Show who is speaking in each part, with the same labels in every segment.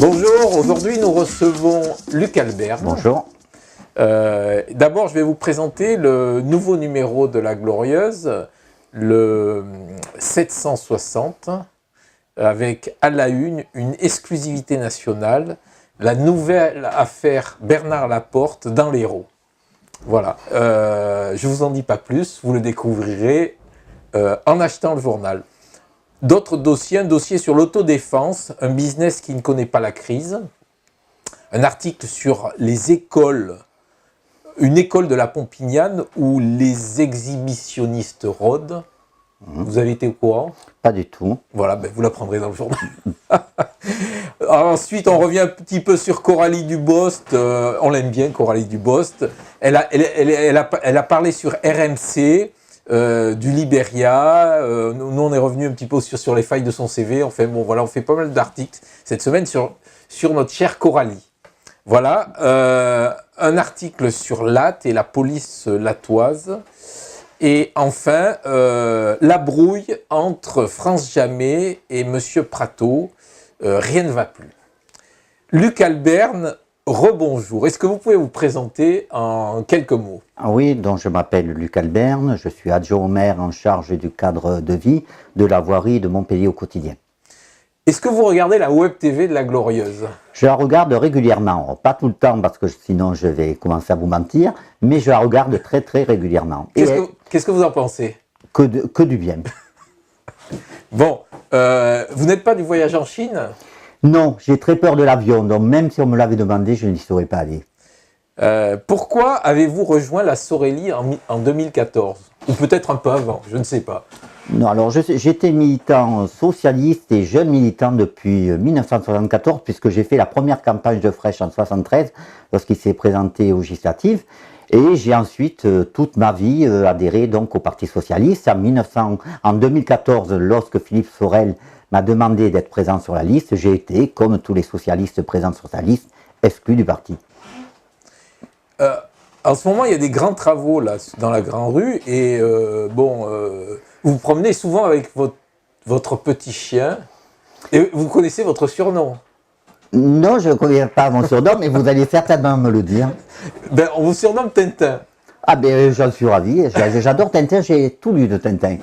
Speaker 1: Bonjour, aujourd'hui nous recevons Luc Alberne.
Speaker 2: Bonjour.
Speaker 1: D'abord, je vais vous présenter le nouveau numéro de La Glorieuse, le 760, avec à la une exclusivité nationale, la nouvelle affaire Bernard Laporte dans l'Hérault. Voilà, je ne vous en dis pas plus, vous le découvrirez en achetant le journal. D'autres dossiers, un dossier sur l'autodéfense, un business qui ne connaît pas la crise, un article sur les écoles, une école de la Pompignane où les exhibitionnistes rôdent. Vous avez été au courant?
Speaker 2: Pas du tout.
Speaker 1: Voilà, ben vous l'apprendrez dans le journal. Ensuite, on revient un petit peu sur Coralie Dubost. On l'aime bien, Coralie Dubost. Elle a parlé sur RMC. Du Libéria, nous on est revenu un petit peu sur les failles de son CV, enfin bon voilà, on fait pas mal d'articles cette semaine sur notre chère Coralie. Voilà, un article sur Latte et la police latoise, et enfin la brouille entre France Jamais et Monsieur Prato, rien ne va plus. Luc Alberne, rebonjour. Est-ce que vous pouvez vous présenter en quelques mots?
Speaker 2: Oui, donc je m'appelle Luc Alberne, je suis adjoint au maire en charge du cadre de vie de la voirie de Montpellier au quotidien.
Speaker 1: Est-ce que vous regardez la web TV de La Glorieuse?
Speaker 2: Je la regarde régulièrement, pas tout le temps parce que sinon je vais commencer à vous mentir, mais je la regarde très très régulièrement.
Speaker 1: Qu'est-ce que vous en pensez?
Speaker 2: Que du bien.
Speaker 1: Bon, vous n'êtes pas du voyage en Chine?
Speaker 2: Non, j'ai très peur de l'avion, donc même si on me l'avait demandé, je n'y serais pas allé.
Speaker 1: Pourquoi avez-vous rejoint la Sorélie en 2014? Ou peut-être un peu avant, je ne sais pas.
Speaker 2: Non, alors j'étais militant socialiste et jeune militant depuis 1974, puisque j'ai fait la première campagne de Frêche en 1973, lorsqu'il s'est présenté aux législatives. Et j'ai ensuite, toute ma vie, adhéré donc au Parti Socialiste. En 2014, lorsque Philippe Sorel m'a demandé d'être présent sur la liste, j'ai été, comme tous les socialistes présents sur sa liste, exclu du parti.
Speaker 1: En ce moment, il y a des grands travaux là, dans la Grande Rue, et vous vous promenez souvent avec votre petit chien, et vous connaissez votre surnom?
Speaker 2: Non, je ne connais pas mon surnom, mais vous allez certainement me le dire.
Speaker 1: Ben, on vous surnomme Tintin.
Speaker 2: Ah ben j'en suis ravi, j'adore Tintin, j'ai tout lu de Tintin.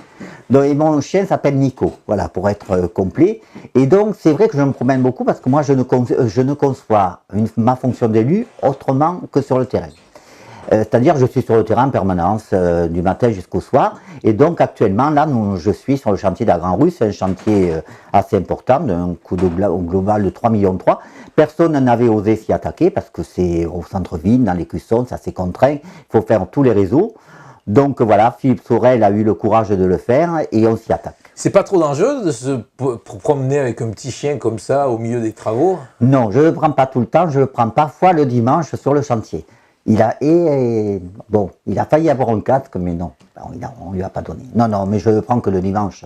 Speaker 2: Donc, et mon chien s'appelle Nico, voilà, pour être complet. Et donc c'est vrai que je me promène beaucoup parce que moi je ne conçois ma fonction d'élu autrement que sur le terrain. C'est-à-dire je suis sur le terrain en permanence du matin jusqu'au soir. Et donc actuellement là je suis sur le chantier de la Grande Rue, c'est un chantier assez important, d'un coût global de 3,3 millions. Personne n'avait osé s'y attaquer parce que c'est au centre-ville, dans les cuissons, ça c'est contraint, il faut faire tous les réseaux. Donc voilà, Philippe Sorel a eu le courage de le faire et on s'y attaque. C'est
Speaker 1: pas trop dangereux de se promener avec un petit chien comme ça au milieu des travaux?
Speaker 2: Non, je ne le prends pas tout le temps, je le prends parfois le dimanche sur le chantier. Il a failli avoir un casque, mais non, on ne lui a pas donné. Non, mais je le prends que le dimanche.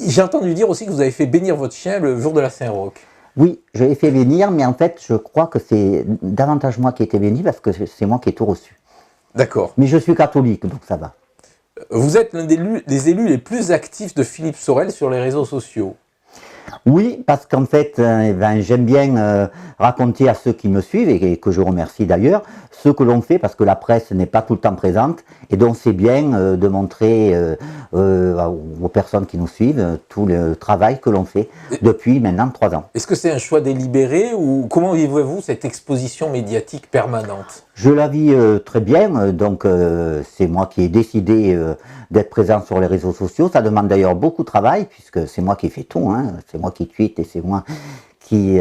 Speaker 1: J'ai entendu dire aussi que vous avez fait bénir votre chien le jour de la Saint-Roch.
Speaker 2: Oui, je l'ai fait bénir, mais en fait, je crois que c'est davantage moi qui ai été béni parce que c'est moi qui ai tout reçu.
Speaker 1: D'accord.
Speaker 2: Mais je suis catholique, donc ça va.
Speaker 1: Vous êtes l'un des élus les plus actifs de Philippe Sorel sur les réseaux sociaux.
Speaker 2: Oui, parce qu'en fait, j'aime bien raconter à ceux qui me suivent, et que je remercie d'ailleurs, ce que l'on fait, parce que la presse n'est pas tout le temps présente, et donc c'est bien de montrer aux personnes qui nous suivent tout le travail que l'on fait depuis maintenant 3 ans.
Speaker 1: Est-ce que c'est un choix délibéré, ou comment vivez-vous cette exposition médiatique permanente?
Speaker 2: Je la vis très bien, donc c'est moi qui ai décidé d'être présent sur les réseaux sociaux. Ça demande d'ailleurs beaucoup de travail, puisque c'est moi qui fais tout, hein. C'est moi qui tweete et c'est moi qui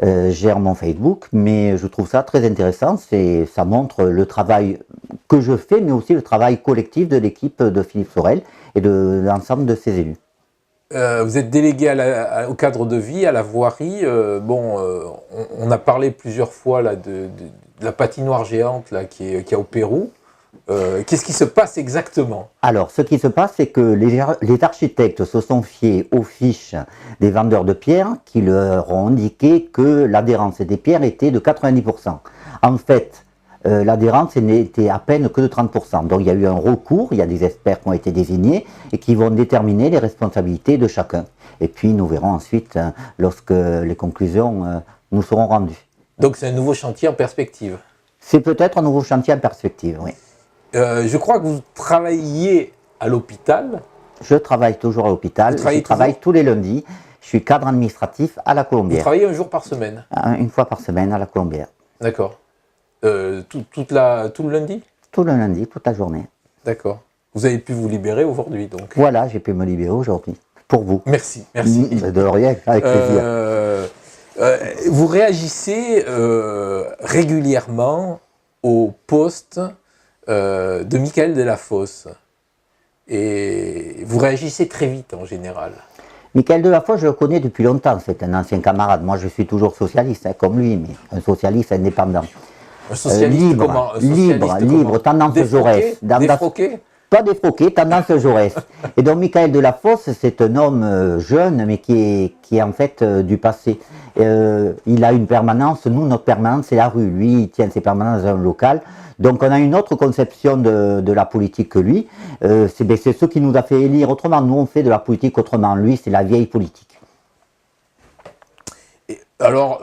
Speaker 2: gère mon Facebook. Mais je trouve ça très intéressant, ça montre le travail que je fais, mais aussi le travail collectif de l'équipe de Philippe Sorel et de l'ensemble de ses élus.
Speaker 1: Vous êtes délégué au cadre de vie, à la voirie. On a parlé plusieurs fois là, de la patinoire géante là, qu'il y a au Pérou. Qu'est-ce qui se passe exactement?
Speaker 2: Alors, ce qui se passe, c'est que les architectes se sont fiés aux fiches des vendeurs de pierres qui leur ont indiqué que l'adhérence des pierres était de 90%. En fait, l'adhérence n'était à peine que de 30%. Donc il y a eu un recours, il y a des experts qui ont été désignés et qui vont déterminer les responsabilités de chacun. Et puis nous verrons ensuite lorsque les conclusions nous seront rendues.
Speaker 1: Donc c'est un nouveau chantier en perspective.
Speaker 2: C'est peut-être un nouveau chantier en perspective, oui.
Speaker 1: Je crois que vous travaillez à l'hôpital.
Speaker 2: Je travaille toujours à l'hôpital, je travaille tous les lundis. Je suis cadre administratif à la Colombière.
Speaker 1: Vous travaillez un jour par semaine?
Speaker 2: Une fois par semaine à la Colombière.
Speaker 1: D'accord. Tout le lundi?
Speaker 2: Tout le lundi, toute la journée.
Speaker 1: D'accord. Vous avez pu vous libérer aujourd'hui, donc.
Speaker 2: Voilà, j'ai pu me libérer aujourd'hui. Pour vous.
Speaker 1: Merci, merci.
Speaker 2: De rien, avec plaisir.
Speaker 1: Vous réagissez régulièrement au poste de Michael Delafosse. Et vous réagissez très vite en général.
Speaker 2: Michael Delafosse, je le connais depuis longtemps, c'est un ancien camarade. Moi, je suis toujours socialiste, comme lui, mais un socialiste indépendant.
Speaker 1: Un socialiste
Speaker 2: libre,
Speaker 1: comment? Un socialiste
Speaker 2: libre, tendance Jaurès.
Speaker 1: Défroqué?
Speaker 2: Pas défroqué, tendance Jaurès. Et donc, Michael Delafosse, c'est un homme jeune, mais qui est en fait du passé. Il a une permanence, nous, notre permanence, c'est la rue. Lui, il tient ses permanences dans un local. Donc, on a une autre conception de la politique que lui. C'est ce qui nous a fait élire autrement. Nous, on fait de la politique autrement. Lui, c'est la vieille politique.
Speaker 1: Et alors,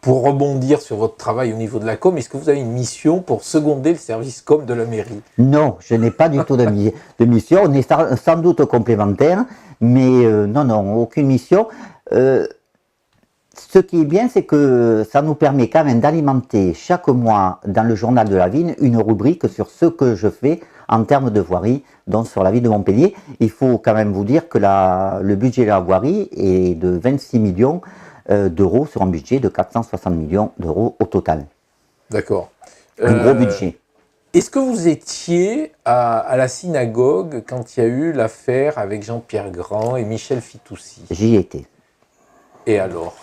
Speaker 1: pour rebondir sur votre travail au niveau de la com, est-ce que vous avez une mission pour seconder le service com de la mairie?
Speaker 2: Non, je n'ai pas du tout de mission. On est sans doute complémentaires, mais non, aucune mission. Ce qui est bien, c'est que ça nous permet quand même d'alimenter chaque mois dans le journal de la ville une rubrique sur ce que je fais en termes de voirie, donc sur la ville de Montpellier. Il faut quand même vous dire que le budget de la voirie est de 26 millions d'euros sur un budget de 460 millions d'euros au total.
Speaker 1: D'accord.
Speaker 2: Un gros budget.
Speaker 1: Est-ce que vous étiez à la synagogue quand il y a eu l'affaire avec Jean-Pierre Grand et Michel Fitoussi?
Speaker 2: J'y étais.
Speaker 1: Et alors?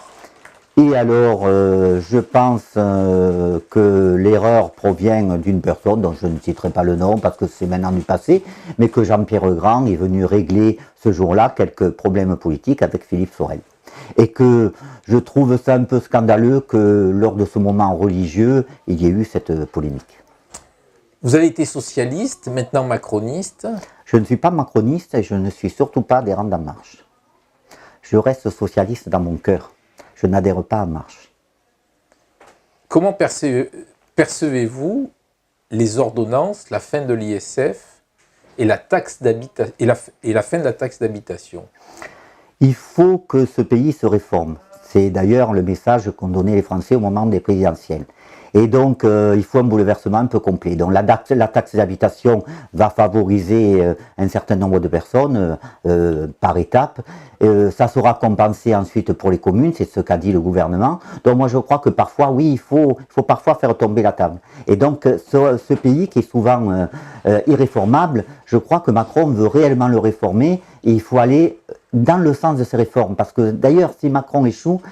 Speaker 2: Et alors, je pense que l'erreur provient d'une personne dont je ne citerai pas le nom parce que c'est maintenant du passé, mais que Jean-Pierre Grand est venu régler ce jour-là quelques problèmes politiques avec Philippe Sorel. Et que je trouve ça un peu scandaleux que lors de ce moment religieux, il y ait eu cette polémique.
Speaker 1: Vous avez été socialiste, maintenant macroniste.
Speaker 2: Je ne suis pas macroniste et je ne suis surtout pas adhérent d'En Marche. Je reste socialiste dans mon cœur. Je n'adhère pas à Marche.
Speaker 1: Comment percevez-vous les ordonnances, la fin de l'ISF et la taxe d'habitation et la fin de la taxe d'habitation?
Speaker 2: Il faut que ce pays se réforme. C'est d'ailleurs le message qu'ont donné les Français au moment des présidentielles. Et donc, il faut un bouleversement un peu complet. Donc, la taxe d'habitation va favoriser un certain nombre de personnes par étapes. Ça sera compensé ensuite pour les communes, c'est ce qu'a dit le gouvernement. Donc, moi, je crois que parfois, oui, il faut parfois faire tomber la table. Et donc, ce pays qui est souvent irréformable, je crois que Macron veut réellement le réformer et il faut aller dans le sens de ces réformes. Parce que d'ailleurs, si Macron échoue,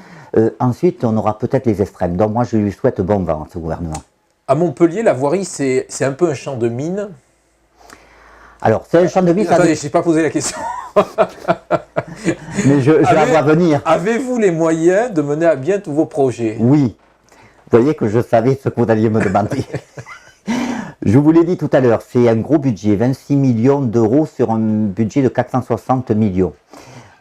Speaker 2: ensuite, on aura peut-être les extrêmes. Donc moi, je lui souhaite bon vent à ce gouvernement.
Speaker 1: À Montpellier, la voirie, c'est un peu un champ de mine.
Speaker 2: Alors, c'est un champ de mine...
Speaker 1: Attendez, je n'ai pas posé la question.
Speaker 2: Mais je la vois venir.
Speaker 1: Avez-vous les moyens de mener à bien tous vos projets?
Speaker 2: Oui. Vous voyez que je savais ce que vous alliez me demander. Je vous l'ai dit tout à l'heure, c'est un gros budget, 26 millions d'euros sur un budget de 460 millions.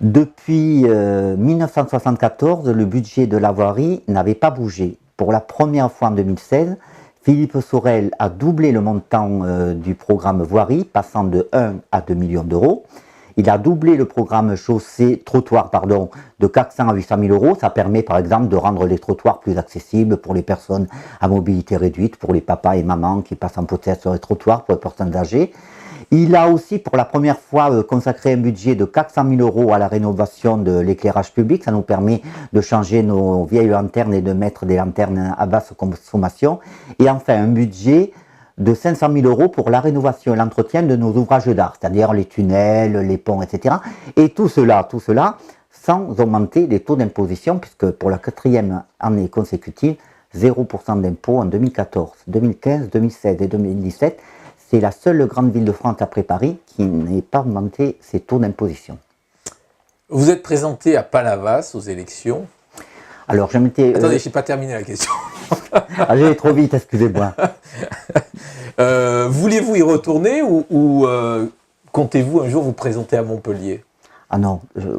Speaker 2: Depuis 1974, le budget de la voirie n'avait pas bougé. Pour la première fois en 2016, Philippe Sorel a doublé le montant du programme voirie, passant de 1 à 2 millions d'euros. Il a doublé le programme trottoir de 400 à 800 000 euros. Ça permet par exemple de rendre les trottoirs plus accessibles pour les personnes à mobilité réduite, pour les papas et mamans qui passent en prothèse sur les trottoirs, pour les personnes âgées. Il a aussi pour la première fois consacré un budget de 400 000 euros à la rénovation de l'éclairage public. Ça nous permet de changer nos vieilles lanternes et de mettre des lanternes à basse consommation. Et enfin un budget de 500 000 euros pour la rénovation et l'entretien de nos ouvrages d'art, c'est-à-dire les tunnels, les ponts, etc. Et tout cela sans augmenter les taux d'imposition, puisque pour la 4e année consécutive, 0% d'impôt en 2014, 2015, 2016 et 2017. C'est la seule grande ville de France après Paris qui n'ait pas augmenté ses taux d'imposition.
Speaker 1: Vous êtes présenté à Palavas aux élections.
Speaker 2: Alors, je m'étais...
Speaker 1: Attendez, je n'ai pas terminé la question.
Speaker 2: Ah, j'allais trop vite, excusez-moi.
Speaker 1: Voulez-vous y retourner ou comptez-vous un jour vous présenter à Montpellier?
Speaker 2: Ah non, je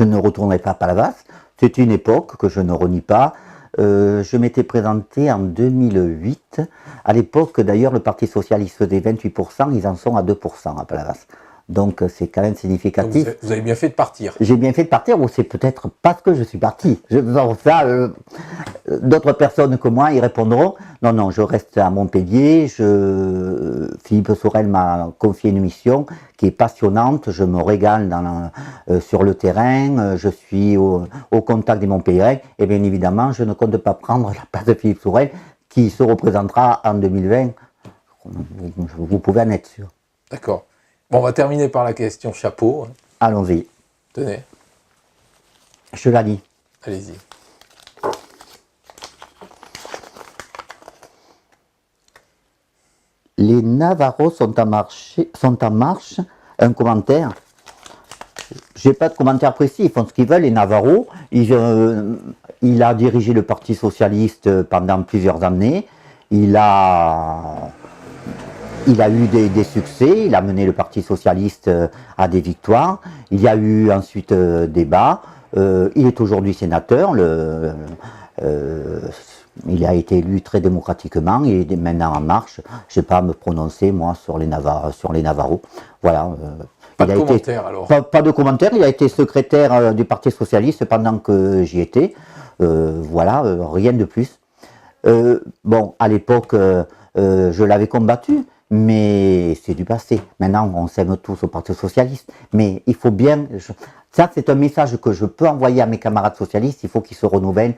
Speaker 2: ne retournerai pas à Palavas. C'est une époque que je ne renie pas. Je m'étais présenté en 2008. À l'époque, d'ailleurs, le Parti Socialiste faisait 28%, ils en sont à 2% à Palavas. Donc c'est quand même significatif.
Speaker 1: Donc, vous avez bien fait de partir.
Speaker 2: J'ai bien fait de partir, ou c'est peut-être parce que je suis parti. D'autres personnes que moi y répondront. Non, non, je reste à Montpellier. Philippe Sorel m'a confié une mission qui est passionnante. Je me régale sur le terrain. Je suis au contact des Montpelliérains. Et bien évidemment, je ne compte pas prendre la place de Philippe Sorel qui se représentera en 2020. Vous pouvez en être sûr.
Speaker 1: D'accord. Bon, on va terminer par la question chapeau.
Speaker 2: Allons-y.
Speaker 1: Tenez,
Speaker 2: Je la lis.
Speaker 1: allez-y.
Speaker 2: Les Navarros sont en marche. Un commentaire. J'ai pas de commentaire précis. Ils font ce qu'ils veulent, les Navarros. Il a dirigé le Parti Socialiste pendant plusieurs années. Il a eu des succès. Il a mené le Parti Socialiste à des victoires. Il y a eu ensuite débat. Il est aujourd'hui sénateur. Il a été élu très démocratiquement, il est maintenant en marche. Je ne vais pas me prononcer, moi, sur les Navarros. Voilà.
Speaker 1: Pas de commentaire, alors.
Speaker 2: Pas de commentaire, il a été secrétaire du Parti Socialiste pendant que j'y étais. Voilà, rien de plus. Bon, à l'époque, je l'avais combattu, mais c'est du passé. Maintenant, on s'aime tous au Parti Socialiste. Mais il faut bien... Ça, c'est un message que je peux envoyer à mes camarades socialistes. Il faut qu'ils se renouvellent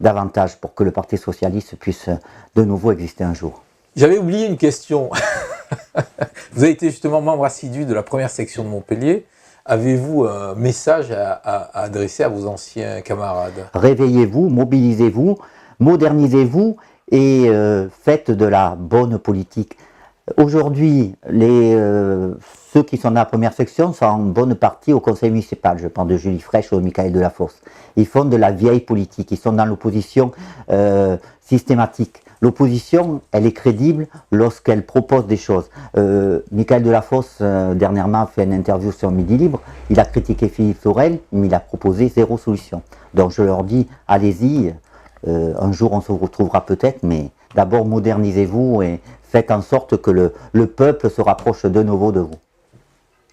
Speaker 2: davantage pour que le Parti Socialiste puisse de nouveau exister un jour.
Speaker 1: J'avais oublié une question. Vous avez été justement membre assidu de la première section de Montpellier. Avez-vous un message à adresser à vos anciens camarades?
Speaker 2: Réveillez-vous, mobilisez-vous, modernisez-vous et faites de la bonne politique. Aujourd'hui, ceux qui sont dans la première section sont en bonne partie au conseil municipal. Je parle de Julie Fraîche ou de Michael Delafosse. Ils font de la vieille politique. Ils sont dans l'opposition systématique. L'opposition, elle est crédible lorsqu'elle propose des choses. Michael Delafosse, dernièrement, a fait une interview sur Midi Libre. Il a critiqué Philippe Sorel, mais il a proposé zéro solution. Donc je leur dis, allez-y. Un jour, on se retrouvera peut-être, mais d'abord, modernisez-vous et faites en sorte que le peuple se rapproche de nouveau de vous.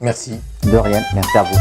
Speaker 1: Merci.
Speaker 2: De rien, merci à vous.